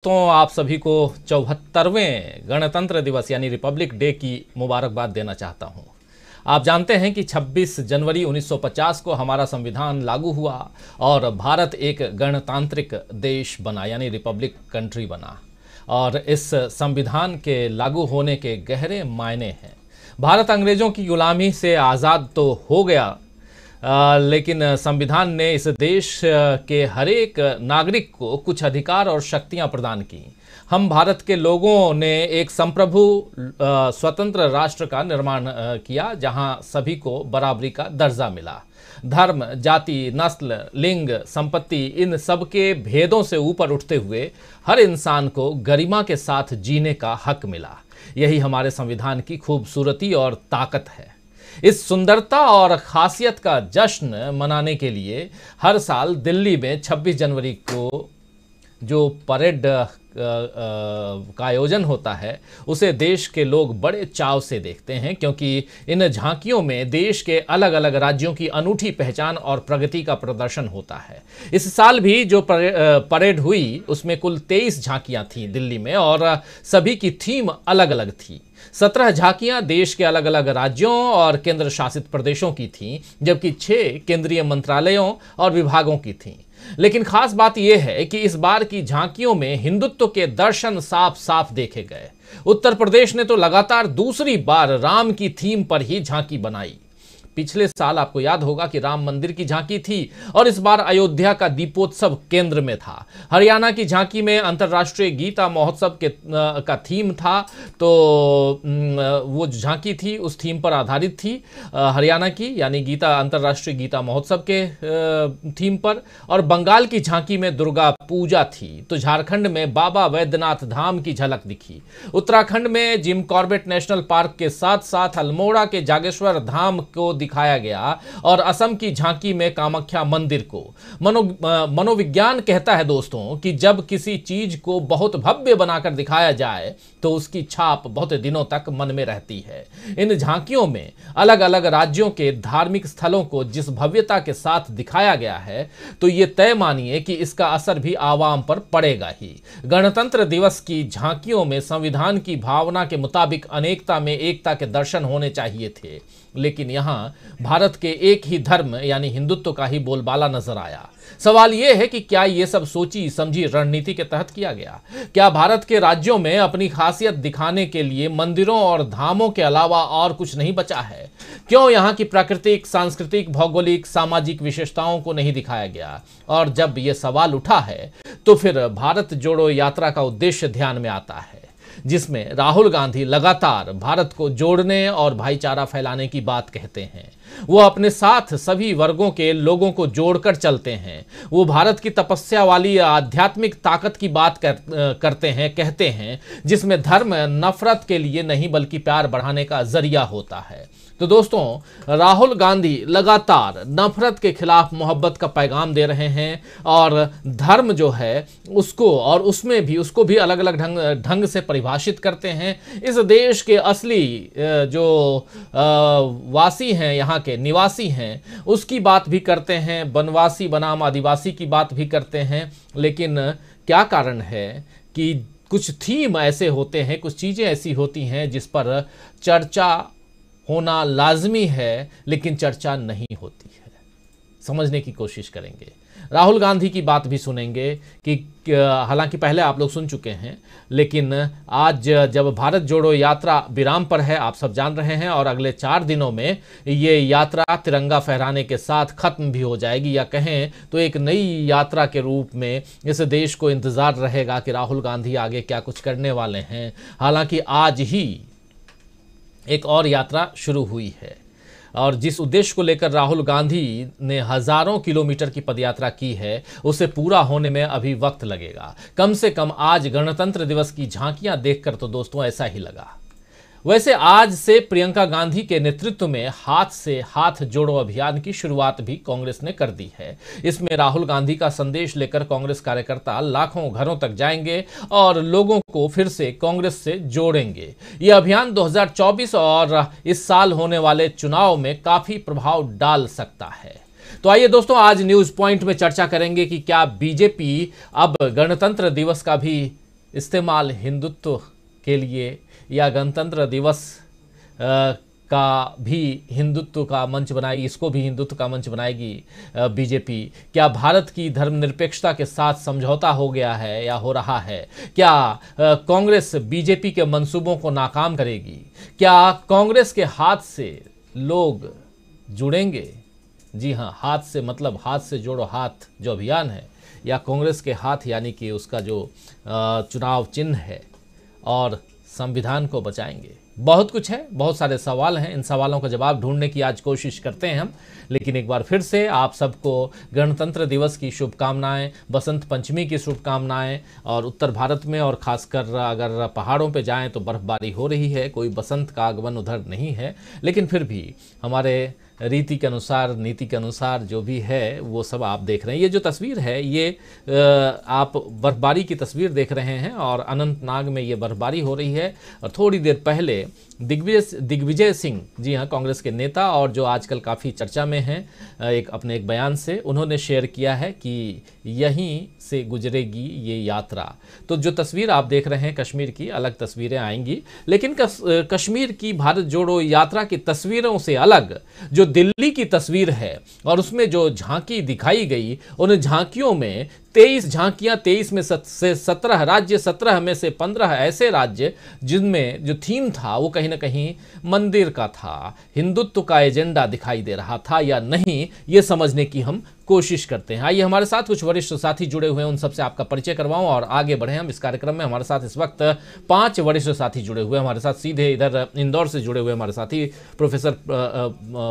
तो आप सभी को 74वें गणतंत्र दिवस यानी रिपब्लिक डे की मुबारकबाद देना चाहता हूं। आप जानते हैं कि 26 जनवरी 1950 को हमारा संविधान लागू हुआ और भारत एक गणतांत्रिक देश बना यानी रिपब्लिक कंट्री बना। और इस संविधान के लागू होने के गहरे मायने हैं। भारत अंग्रेजों की गुलामी से आज़ाद तो हो गया, लेकिन संविधान ने इस देश के हर एक नागरिक को कुछ अधिकार और शक्तियां प्रदान की। हम भारत के लोगों ने एक संप्रभु स्वतंत्र राष्ट्र का निर्माण किया, जहां सभी को बराबरी का दर्जा मिला। धर्म, जाति, नस्ल, लिंग, संपत्ति, इन सब के भेदों से ऊपर उठते हुए हर इंसान को गरिमा के साथ जीने का हक मिला। यही हमारे संविधान की खूबसूरती और ताकत है। इस सुंदरता और खासियत का जश्न मनाने के लिए हर साल दिल्ली में 26 जनवरी को जो परेड का आयोजन होता है उसे देश के लोग बड़े चाव से देखते हैं, क्योंकि इन झांकियों में देश के अलग अलग राज्यों की अनूठी पहचान और प्रगति का प्रदर्शन होता है। इस साल भी जो परेड हुई उसमें कुल 23 झांकियां थीं दिल्ली में और सभी की थीम अलग अलग थी। 17 झांकियां देश के अलग अलग राज्यों और केंद्र शासित प्रदेशों की थीं, जबकि 6 केंद्रीय मंत्रालयों और विभागों की थीं। लेकिन खास बात यह है कि इस बार की झांकियों में हिंदुत्व के दर्शन साफ साफ देखे गए। उत्तर प्रदेश ने तो लगातार दूसरी बार राम की थीम पर ही झांकी बनाई। पिछले साल आपको याद होगा कि राम मंदिर की झांकी थी और इस बार अयोध्या का दीपोत्सव केंद्र में था। हरियाणा की झांकी में अंतर्राष्ट्रीय गीता महोत्सव का थीम था, तो वो झांकी थी उस थीम पर आधारित थी हरियाणा की, यानी अंतर्राष्ट्रीय गीता महोत्सव के थीम पर। और बंगाल की झांकी में दुर्गा पूजा थी, तो झारखंड में बाबा वैद्यनाथ धाम की झलक दिखी। उत्तराखंड में जिम कॉर्बेट नेशनल पार्क के साथ साथ अल्मोड़ा के जागेश्वर धाम को दिखाया गया और असम की झांकी में कामाख्या मंदिर को। मनोविज्ञान कहता है दोस्तों कि जब किसी चीज को बहुत भव्य बनाकर दिखाया जाए तो उसकी छाप बहुत दिनों तक मन में रहती है। इन झांकियों में अलग अलग राज्यों के धार्मिक स्थलों को जिस भव्यता के साथ दिखाया गया है, तो ये तय मानिए कि इसका असर भी आवाम पर पड़ेगा ही। गणतंत्र दिवस की झांकियों में संविधान की भावना के मुताबिक अनेकता में एकता के दर्शन होने चाहिए थे, लेकिन यहाँ भारत के एक ही धर्म यानी हिंदुत्व का ही बोलबाला नजर आया। सवाल यह है कि क्या यह सब सोची समझी रणनीति के तहत किया गया? क्या भारत के राज्यों में अपनी खासियत दिखाने के लिए मंदिरों और धामों के अलावा और कुछ नहीं बचा है? क्यों यहाँ की प्राकृतिक, सांस्कृतिक, भौगोलिक, सामाजिक विशेषताओं को नहीं दिखाया गया? और जब यह सवाल उठा है तो फिर भारत जोड़ो यात्रा का उद्देश्य ध्यान में आता है, जिसमें राहुल गांधी लगातार भारत को जोड़ने और भाईचारा फैलाने की बात कहते हैं। वो अपने साथ सभी वर्गों के लोगों को जोड़कर चलते हैं। वो भारत की तपस्या वाली आध्यात्मिक ताकत की बात कहते हैं, जिसमें धर्म नफरत के लिए नहीं बल्कि प्यार बढ़ाने का जरिया होता है। तो दोस्तों, राहुल गांधी लगातार नफरत के खिलाफ मोहब्बत का पैगाम दे रहे हैं और धर्म जो है उसको भी अलग अलग ढंग से परिभाषित करते हैं। इस देश के असली जो वासी हैं, यहाँ के निवासी हैं, उसकी बात भी करते हैं, वनवासी बनाम आदिवासी की बात भी करते हैं। लेकिन क्या कारण है कि कुछ थीम ऐसे होते हैं, कुछ चीज़ें ऐसी होती हैं जिस पर चर्चा होना लाजमी है, लेकिन चर्चा नहीं होती है। समझने की कोशिश करेंगे। राहुल गांधी की बात भी सुनेंगे कि हालांकि पहले आप लोग सुन चुके हैं, लेकिन आज जब भारत जोड़ो यात्रा विराम पर है, आप सब जान रहे हैं, और अगले 4 दिनों में ये यात्रा तिरंगा फहराने के साथ खत्म भी हो जाएगी, या कहें तो एक नई यात्रा के रूप में इस देश को इंतजार रहेगा कि राहुल गांधी आगे क्या कुछ करने वाले हैं। हालांकि आज ही एक और यात्रा शुरू हुई है और जिस उद्देश्य को लेकर राहुल गांधी ने हजारों किलोमीटर की पदयात्रा की है, उसे पूरा होने में अभी वक्त लगेगा। कम से कम आज गणतंत्र दिवस की झांकियां देखकर तो दोस्तों ऐसा ही लगा। वैसे आज से प्रियंका गांधी के नेतृत्व में हाथ से हाथ जोड़ो अभियान की शुरुआत भी कांग्रेस ने कर दी है। इसमें राहुल गांधी का संदेश लेकर कांग्रेस कार्यकर्ता लाखों घरों तक जाएंगे और लोगों को फिर से कांग्रेस से जोड़ेंगे। यह अभियान 2024 और इस साल होने वाले चुनाव में काफी प्रभाव डाल सकता है। तो आइए दोस्तों, आज न्यूज पॉइंट में चर्चा करेंगे कि क्या बीजेपी अब गणतंत्र दिवस का भी इस्तेमाल हिंदुत्व के लिए या गणतंत्र दिवस का भी हिंदुत्व का मंच बनाएगी, इसको भी हिंदुत्व का मंच बनाएगी बीजेपी? क्या भारत की धर्मनिरपेक्षता के साथ समझौता हो गया है या हो रहा है? क्या कांग्रेस बीजेपी के मंसूबों को नाकाम करेगी? क्या कांग्रेस के हाथ से लोग जुड़ेंगे? जी हाँ, हाथ से मतलब हाथ से जोड़ो हाथ जो अभियान है, या कांग्रेस के हाथ यानी कि उसका जो चुनाव चिन्ह है, और संविधान को बचाएंगे? बहुत कुछ है, बहुत सारे सवाल हैं। इन सवालों का जवाब ढूंढने की आज कोशिश करते हैं हम। लेकिन एक बार फिर से आप सबको गणतंत्र दिवस की शुभकामनाएं, बसंत पंचमी की शुभकामनाएं। और उत्तर भारत में और ख़ासकर अगर पहाड़ों पे जाएं तो बर्फ़बारी हो रही है, कोई बसंत का आगमन उधर नहीं है, लेकिन फिर भी हमारे रीति के अनुसार, नीति के अनुसार जो भी है वो सब आप देख रहे हैं। ये जो तस्वीर है ये आप बर्फबारी की तस्वीर देख रहे हैं, और अनंतनाग में ये बर्फबारी हो रही है। और थोड़ी देर पहले दिग्विजय सिंह, जी हाँ, कांग्रेस के नेता और जो आजकल काफ़ी चर्चा में हैं, अपने एक बयान से उन्होंने शेयर किया है कि यहीं से गुजरेगी ये यात्रा। तो जो तस्वीर आप देख रहे हैं कश्मीर की, अलग तस्वीरें आएंगी, लेकिन कश्मीर की भारत जोड़ो यात्रा की तस्वीरों से अलग जो दिल्ली की तस्वीर है, और उसमें जो झांकी दिखाई गई, उन झांकियों में 23 झांकियां, 23 में से 17 राज्य, 17 में से 15 ऐसे राज्य जिनमें जो थीम था वो कहीं ना कहीं मंदिर का था, हिंदुत्व का एजेंडा दिखाई दे रहा था या नहीं, ये समझने की हम कोशिश करते हैं। आइए हमारे साथ कुछ वरिष्ठ साथी जुड़े हुए हैं, उन सबसे आपका परिचय करवाऊं और आगे बढ़े हम इस कार्यक्रम में। हमारे साथ इस वक्त 5 वरिष्ठ साथी जुड़े हुए हैं हमारे साथ। सीधे इधर इंदौर से जुड़े हुए हमारे साथी प्रोफेसर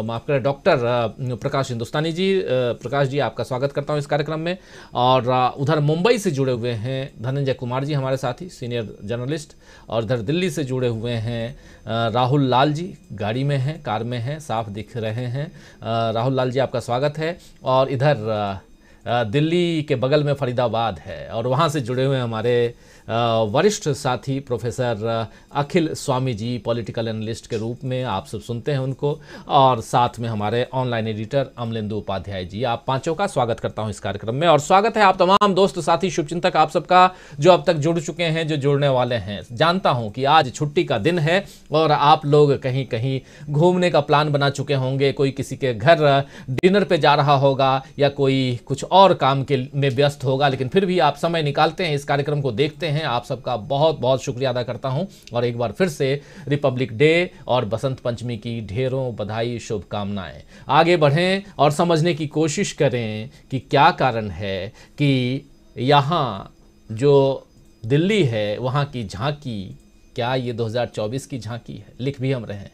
माफ करें डॉक्टर प्रकाश हिंदुस्तानी जी। प्रकाश जी, आपका स्वागत करता हूं इस कार्यक्रम में। और उधर मुंबई से जुड़े हुए हैं धनंजय कुमार जी, हमारे साथी सीनियर जर्नलिस्ट। और इधर दिल्ली से जुड़े हुए हैं राहुल लाल जी, गाड़ी में हैं, कार में हैं, साफ दिख रहे हैं। राहुल लाल जी, आपका स्वागत है। और इधर दिल्ली के बगल में फरीदाबाद है, और वहाँ से जुड़े हुए हमारे वरिष्ठ साथी प्रोफेसर अखिल स्वामी जी, पॉलिटिकल एनालिस्ट के रूप में आप सब सुनते हैं उनको। और साथ में हमारे ऑनलाइन एडिटर अमलेंदु उपाध्याय जी। आप पांचों का स्वागत करता हूं इस कार्यक्रम में। और स्वागत है आप तमाम दोस्त, साथी, शुभचिंतक आप सबका जो अब तक जुड़ चुके हैं, जो जुड़ने वाले हैं। जानता हूं कि आज छुट्टी का दिन है और आप लोग कहीं कहीं घूमने का प्लान बना चुके होंगे। कोई किसी के घर डिनर पे जा रहा होगा या कोई कुछ और काम के में व्यस्त होगा, लेकिन फिर भी आप समय निकालते हैं, इस कार्यक्रम को देखते हैं। आप सबका बहुत बहुत शुक्रिया अदा करता हूं। और एक बार फिर से रिपब्लिक डे और बसंत पंचमी की ढेरों बधाई, शुभकामनाएं। आगे बढ़ें और समझने की कोशिश करें कि क्या कारण है कि यहाँ जो दिल्ली है वहाँ की झांकी, क्या ये 2024 की झांकी है? लिख भी हम रहे हैं